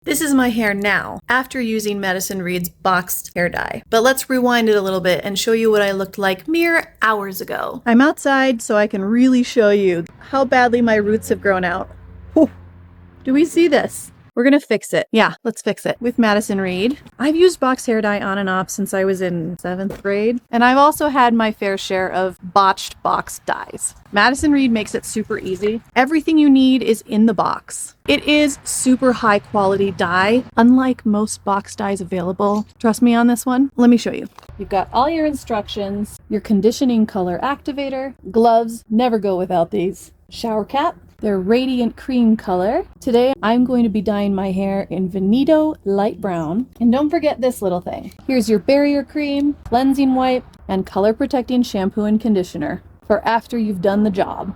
This is my hair now, after using Madison Reed's boxed hair dye. But let's rewind it a little bit and show you what I looked like mere hours ago. I'm outside so I can really show you how badly my roots have grown out. Whew. Do we see this? We're gonna fix it. Yeah, let's fix it with Madison Reed. I've used box hair dye on and off since I was in 7th grade. And I've also had my fair share of botched box dyes. Madison Reed makes it super easy. Everything you need is in the box. It is super high quality dye, unlike most box dyes available. Trust me on this one. Let me show you. You've got all your instructions, your conditioning color activator, gloves, never go without these, shower cap. They're radiant cream color. Today, I'm going to be dyeing my hair in Veneto light brown. And don't forget this little thing. Here's your barrier cream, cleansing wipe, and color protecting shampoo and conditioner for after you've done the job.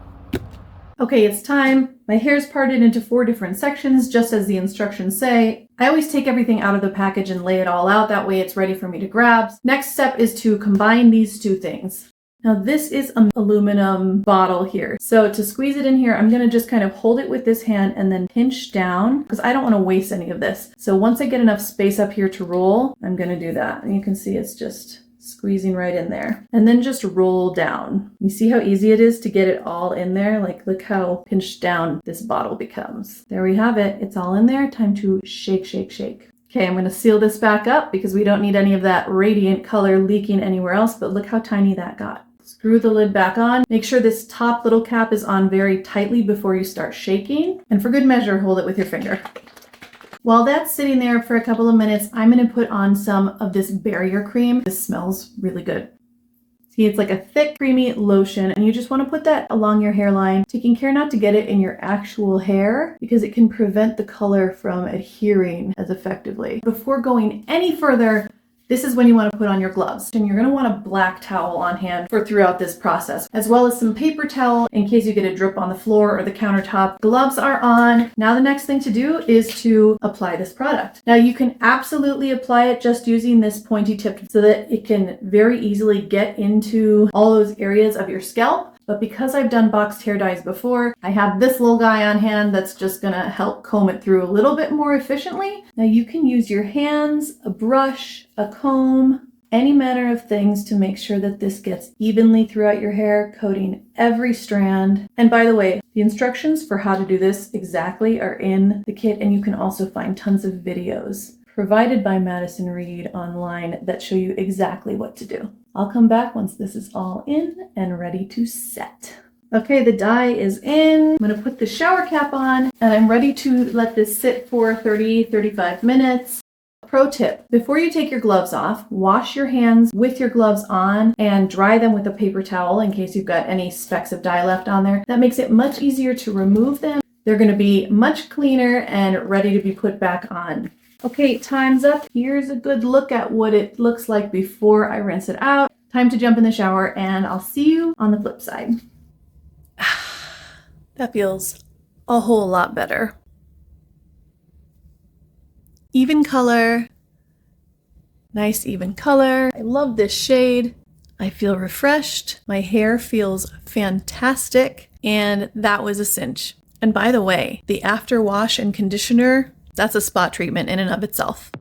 Okay, it's time. My hair's parted into 4 different sections, just as the instructions say. I always take everything out of the package and lay it all out. That way it's ready for me to grab. Next step is to combine these 2 things. Now this is an aluminum bottle here. So to squeeze it in here, I'm gonna just kind of hold it with this hand and then pinch down because I don't wanna waste any of this. So once I get enough space up here to roll, I'm gonna do that. And you can see it's just squeezing right in there. And then just roll down. You see how easy it is to get it all in there? Like look how pinched down this bottle becomes. There we have it. It's all in there. Time to shake, shake, shake. Okay, I'm going to seal this back up because we don't need any of that radiant color leaking anywhere else, but look how tiny that got. Screw the lid back on. Make sure this top little cap is on very tightly before you start shaking. And for good measure, hold it with your finger. While that's sitting there for a couple of minutes, I'm going to put on some of this barrier cream. This smells really good. See, it's like a thick, creamy lotion, and you just want to put that along your hairline, taking care not to get it in your actual hair because it can prevent the color from adhering as effectively. Before going any further, this is when you want to put on your gloves. And you're going to want a black towel on hand for throughout this process, as well as some paper towel in case you get a drip on the floor or the countertop. Gloves are on. Now the next thing to do is to apply this product. Now you can absolutely apply it just using this pointy tip so that it can very easily get into all those areas of your scalp. But because I've done boxed hair dyes before, I have this little guy on hand that's just gonna help comb it through a little bit more efficiently. Now you can use your hands, a brush, a comb, any manner of things to make sure that this gets evenly throughout your hair, coating every strand. And by the way, the instructions for how to do this exactly are in the kit, and you can also find tons of videos provided by Madison Reed online that show you exactly what to do. I'll come back once this is all in and ready to set. Okay, the dye is in. I'm gonna put the shower cap on and I'm ready to let this sit for 30-35 minutes. Pro tip, before you take your gloves off, wash your hands with your gloves on and dry them with a paper towel in case you've got any specks of dye left on there. That makes it much easier to remove them. They're gonna be much cleaner and ready to be put back on. Okay, time's up. Here's a good look at what it looks like before I rinse it out. Time to jump in the shower and I'll see you on the flip side. That feels a whole lot better. Even color. Nice even color. I love this shade. I feel refreshed. My hair feels fantastic. And that was a cinch. And by the way, the after wash and conditioner, that's a spot treatment in and of itself.